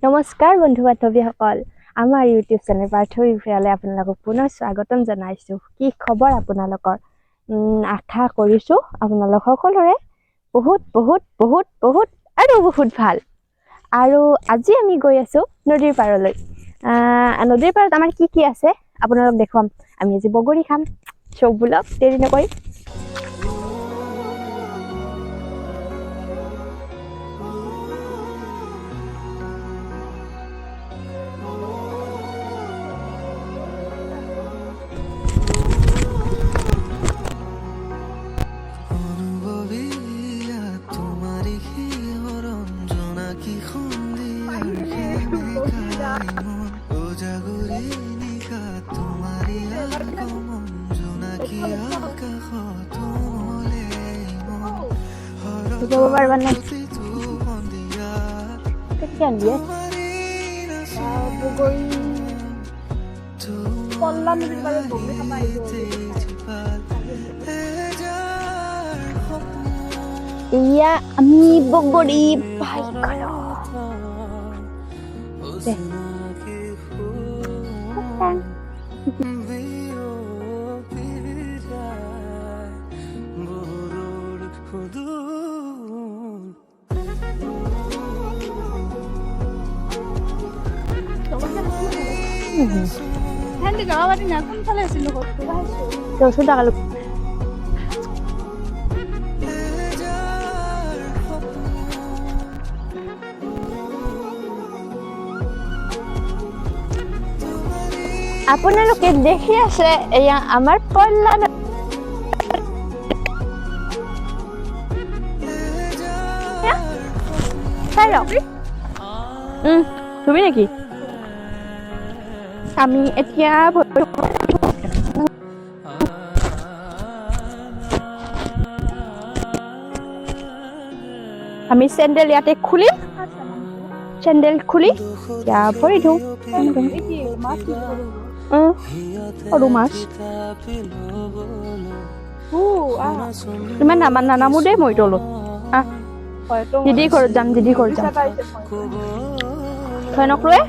নমস্কাৰ বন্ধু বান্ধৱীসকল, আমাৰ ইউটিউব চেনেল পাৰ্থৱী ভূঞালৈ আপোনালোকক পুনৰ স্বাগতম জনাইছোঁ। কি খবৰ আপোনালোকৰ? আশা কৰিছোঁ আপোনালোক সকলোৰে বহুত বহুত বহুত বহুত আৰু বহুত ভাল। আৰু আজি আমি গৈ আছোঁ নদীৰ পাৰলৈ। নদীৰ পাৰত আমাৰ কি কি আছে আপোনালোক দেখুৱাম। আমি আজি বগৰী খাম। চব বোলক দেৰি নকৰি যাব পাৰিবা নাই? কেতিয়া দিয়ে পল্লা নদীৰ পাৰত বগৰী খাব এয়া আমি বগৰী পাই গলো। আপোনালোকে দেখি আছে এয়া আমাৰ পল্লা তুমি নেকি? আমি এতিয়া আমি চেণ্ডেল ইয়াতে খুলিম। চেণ্ডেল খুলি এতিয়া ভৰি দিওঁ। সৰু মাছ ইমান নানামো দেই মই তলো দিদি ঘৰত যাম। দিদি ঘৰত যাম থৈ নকৰোৱে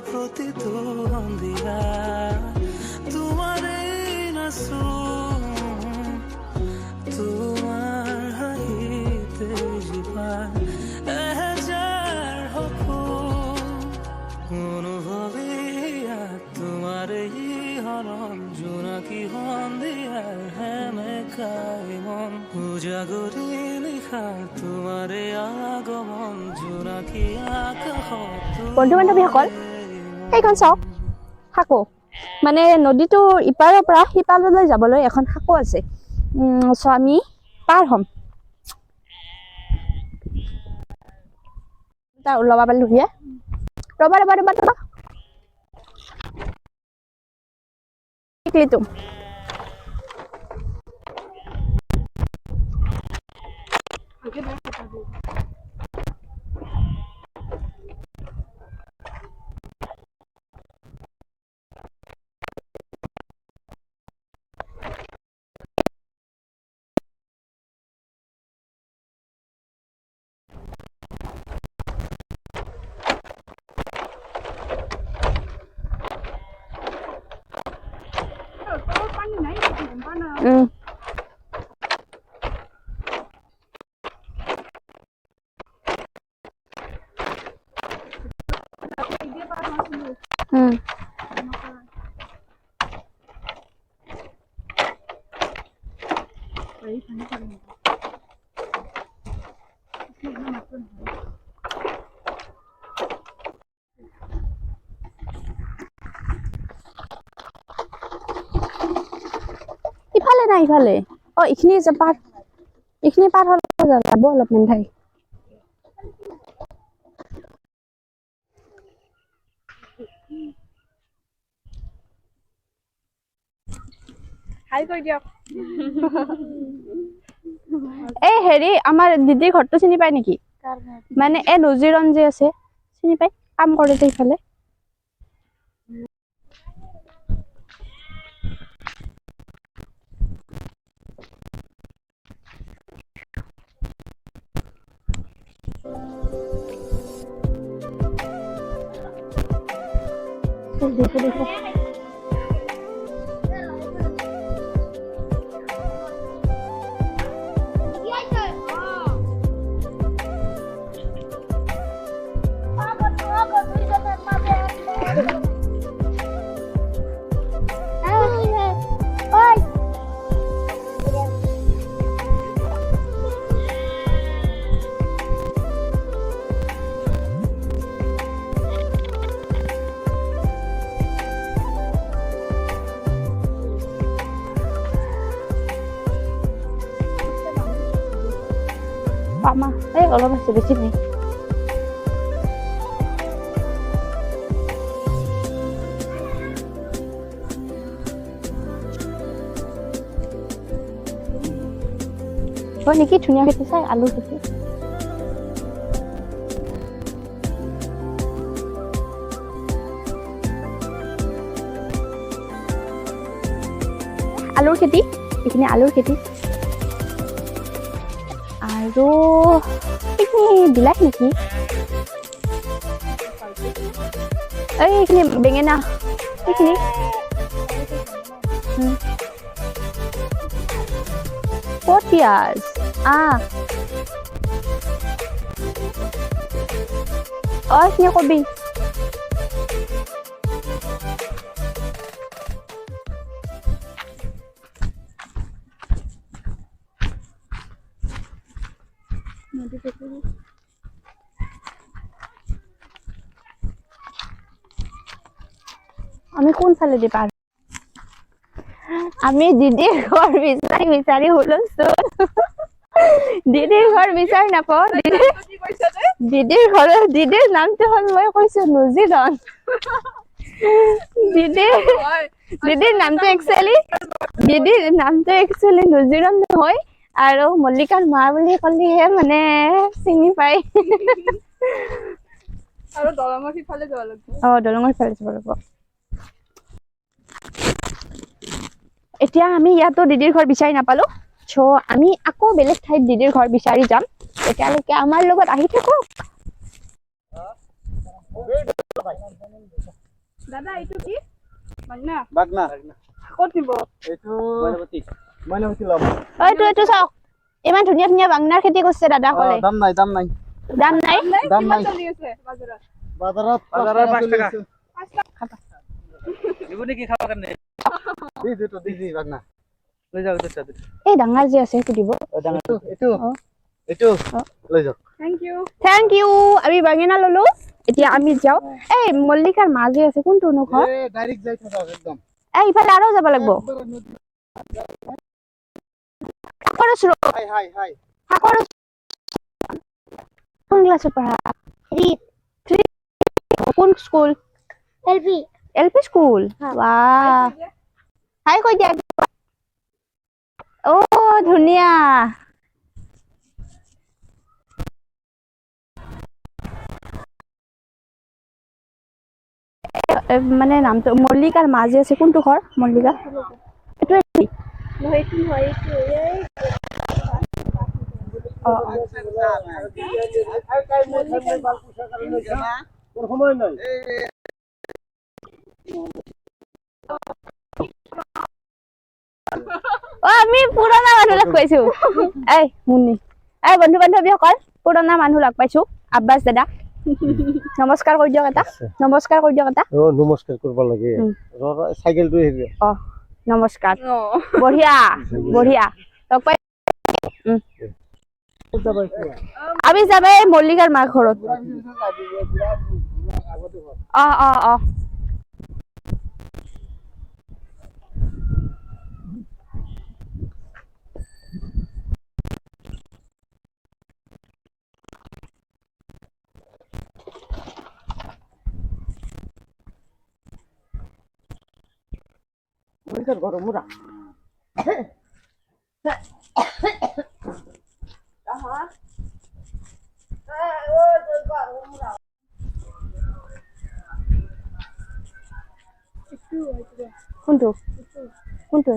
প্ৰতিটো সন্ধিয়া তোমাৰে নাচো তোমাৰ হাঁহিতে জীৱান এহেজাৰ সপোন অনুভৱীয়া তোমাৰে হৰণ জোনাকী সন্ধিয়াৰ হেমেকাই মন উজাগৰি নিশা তোমাৰে আগমন জোনাকী আকাশত। বন্ধু বান্ধৱীসকল, এইখন চাওক সাঁকো। মানে নদীটোৰ ইপাৰৰ পৰা সিপাৰলৈ যাবলৈ এখন সাঁকো আছে। আমি পাৰ হ'ম। ওলাব পাৰিলো হিয়ে ৰবা ৰবা ৰবা ৰবা শিকলিতো ইফালে নাই ইফালে এইখিনি পাৰ হলে যাব অলপমান ঠাই হাই কৈ দিয়ক। এই হেৰি আমাৰ দিদিৰ ঘৰটো চিনি পায় নেকি? মানে এই নজিৰণ যে আছে চিনি পাই কাম কৰে যে ইফালে দেখো দেখো Pak mah, kalau masih di sini. Oh, niki ধুনীয়া খেতি চাই আলু খেতি। আলুৰ খেতি, এইখিনি আলুৰ খেতি। আৰু এইখিনি বিলাহী নেকি? এইখিনি বেঙেনা, এইখিনি। ক'ত পিঁয়াজ? এইখিনি কবি। আমি কোনফালেদি পাৰ আমি দিদিৰ ঘৰ বিচাৰি বিচাৰি হুলস্থুল দিদিৰ ঘৰ বিচাৰি নাপাওঁ দিদিৰ নামটো হ'ল মই কৈছো নজিৰণ দিদিৰ নামটো একচুৱেলি নজিৰণ নহয় আৰু মল্লিকাৰ মা বুলি ক'লেহে মানে চিনি পাই আৰু দলঙৰ সিফালে যাব লাগিব দলঙৰ সিফালে যাব লাগিব এতিয়া আমি ইয়াতো দিদিৰ ঘৰ বিচাৰি নাপালো চ' আমি আকৌ বেলেগ ঠাইত দিদিৰ ঘৰ বিচাৰি যাম এতিয়ালৈকে আমাৰ লগত আহি থাকক দাদা এইটো কি বাগনা বাগনা ক'ত দিব এইটো মইনাপতি লম এইটো চাওক ইমান ধুনীয়া ধুনীয়া বাংনাৰ খেতি কৰিছে দাদা ক'লে দাম নাই দাম নাই কিমান চলি আছে বাজাৰত বাজাৰত 5 টাকা দিব নেকি খাব কাৰণে দিদি বাগনা লৈ যাও এটা এই ডাঙৰ যে আছে সেইটো দিব এইটো লৈ যাওক থ্যাংক ইউ আমি বাঙিনা ললো এতিয়া আমি যাও এই মল্লিকাৰ মা যে আছে কোনটো নো ঘৰ ডাইৰেক্ট যাই থাকা একদম এই ইফালে আৰু যাব লাগিব হাই কোন ক্লাছত পঢ়া 3 কোন স্কুল এলপি স্কুল বাহ হাই কৈ দিয়া ধুনীয়া মানে নামটো মল্লিকাৰ মা যে আছে কোনটো ঘৰ মল্লিকা সময় নাই আমি পুৰণা মানুহ লগ পাইছো এই মুন্নি এই বন্ধু বান্ধৱীসকল পুৰণা মানুহ লগ পাইছো আব্বাস দাদা নমস্কাৰ কৰি দিয়ক এটা নমস্কাৰ কৰিব লাগে চাইকেলটো হেৰি নমস্কাৰ বঢ়িয়া লগ পাই আমি যাবে মল্লিকাৰ মাৰ ঘৰত অ গরমুরা কোনটো কোনটো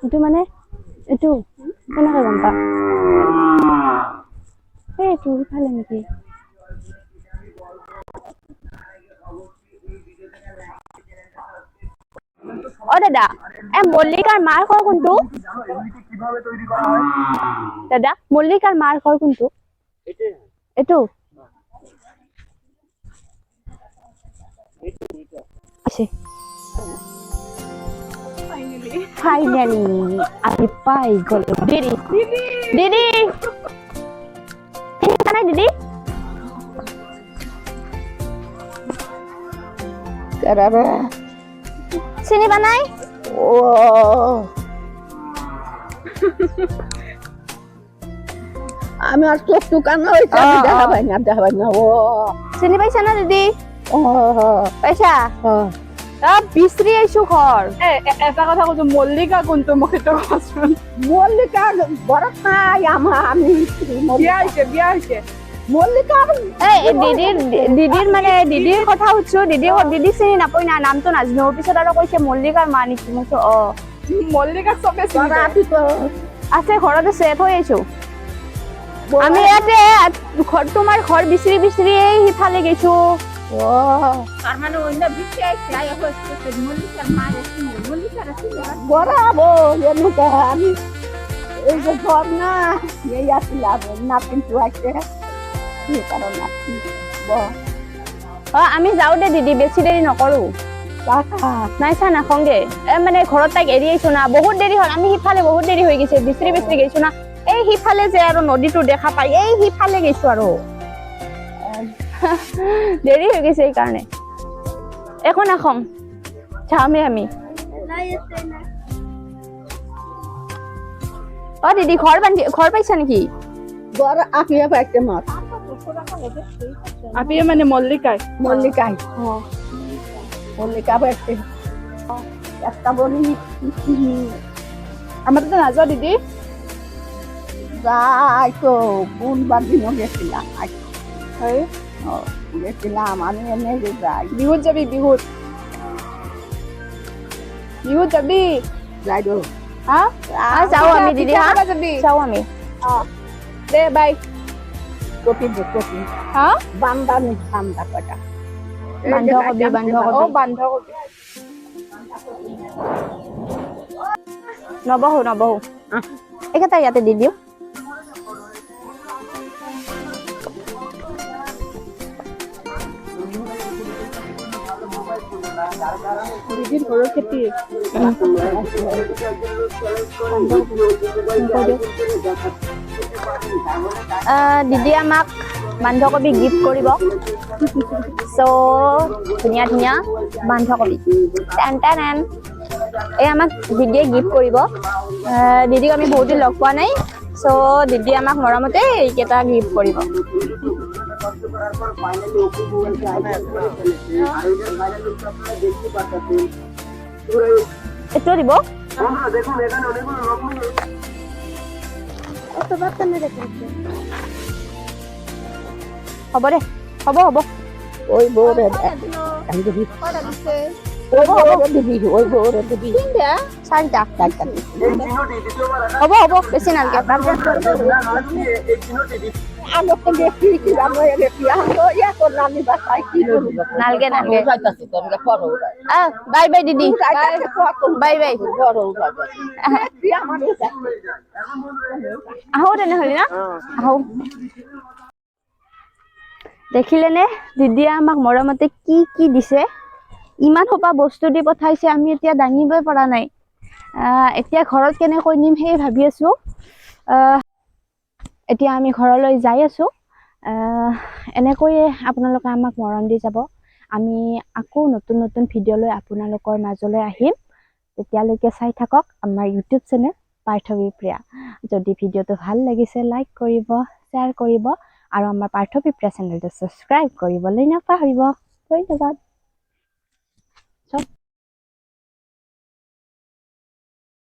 এইটো মানে এইটো কেনেকৈ গম পা এইটো সিফালে নেকি অ দাদা মল্লিকাৰ মাৰ ঘৰ কোনটো দাদা মল্লিকাৰ মাৰ ঘৰ কোনটো এইটো আছে ফাইনালি আমি পাই গলো দিদি দিদি নাই দিদি চিনি পা নাই আমার চোখটু কানা হয়েছে আমি দেখা পাই না ও চিনি পাইছা না দিদি পাইছা বিচৰি আহিছো ঘৰ এটা কথা কৈছো মল্লিকা কোনটো মোক সেইটো কোৱাচোন মল্লিকা ঘৰত নাই আমাৰ আমি বিয়া হৈছে মল্লিকা দিদিৰ মানে দিদিৰ কথা সুধিছো দিদি চিনি নাপাই না নামটো নাজানো পিছত আৰু কৈছে মল্লিকাৰ মা নেকি মই মল্লিকাক চবে চিনি পায়। আছে ঘৰত আছে থৈ আহিছো আমি ইয়াতে তোমাৰ ঘৰ বিচৰি বিচৰি সিফালে গৈছো মানে অন্য বিচি আইছে আই হচ্ছে মল্লিকার মা আছে মল্লিকার আছে বরাবো এনেকা আমি এই যে ঘর না এই আসলাম না কিন্তু আছে কি কারণ আছে আমি যাওঁ দে দিদি বেছি দেৰি নকৰো নাই চা নাখংগে মানে ঘৰত তাইক এৰি আহিছো না বহুত দেৰি হ'ল আমি সিফালে বহুত দেৰি হৈ গৈছে বিচৰি বিচৰি গৈছো না এই সিফালে যে আৰু নদীটো দেখা পাই এই সিফালে গৈছো আৰু দেৰি হৈ গৈছে এইকাৰণে একো নাখং যামেই আমি অ দিদি ঘৰ পাইছা নেকি ঘৰ আপিয়া পাইছে মাৰ আপিয়ে মানে মল্লিকাই মল্লিকাই মল্লিকা পাইছে একটা বলি আমাৰ তাতে নাযাওঁ দিদি যাই তো কোন বার দিন গেছিলাম হয় গেছিলাম আমি এনে যে যাই বিহুত যাবি বিহুত যাবি যাই দো হা যাওঁ আমি দিদি হা খাবা যাবি যাওঁ আমি দে বাই কপি হা বান্দানি বান্দা কটা বন্ধকবি অ বান্ধকবি নবহো একেটা ইয়াতে দি দিওঁ দিদিৰ ঘৰৰ খেতি দিদি আমাক বন্ধকবি গিফ্ট কৰিব চ' ধুনীয়া ধুনীয়া বন্ধকবি টেন এই আমাক দিদিয়ে গিফ্ট কৰিব দিদিক আমি বহুত দিন লগ পোৱা নাই চ' দিদি আমাক মৰমতে এইকেইটা গিফ্ট কৰিব এইটো দিব হ'ব দে হ'ব ওই বউৰে আমি দিবি ওই বউৰে দিবি ওই বউৰে দিবি চাৰিটা হ'ব বেছি নালাগে আমাকে দেখি কি আমরা দেখি আমরা ইয়া করলাম আমি বাসায় কি করব নালগে যাইতাছি তোমরা করো বাই বাই দিদি বাই বাই করো কি আমার আহো তেনেহ'লে না আহো দেখিলেনে দিদিয়ে আমাক মৰমতে কি কি দিছে ইমান সোপা বস্তু দি পঠাইছে আমি এতিয়া দাঙিবই পৰা নাই এতিয়া ঘৰত কেনেকৈ নিম সেই ভাবি আছো এতিয়া আমি ঘৰলৈ যাই আছো এনেকৈয়ে আপোনালোকে আমাক মৰম দি যাব আমি আকৌ নতুন নতুন ভিডিঅ' লৈ আপোনালোকৰ মাজলৈ আহিম তেতিয়ালৈকে চাই থাকক আমাৰ ইউটিউব চেনেল পাৰ্থৱী প্ৰিয়া যদি ভিডিঅ'টো ভাল লাগিছে লাইক কৰিব শ্বেয়াৰ কৰিব আৰু আমাৰ পাৰ্থৱী প্ৰিয়া চেনেলটো ছাবস্ক্ৰাইব কৰিবলৈ নাপাহৰিব ধন্যবাদ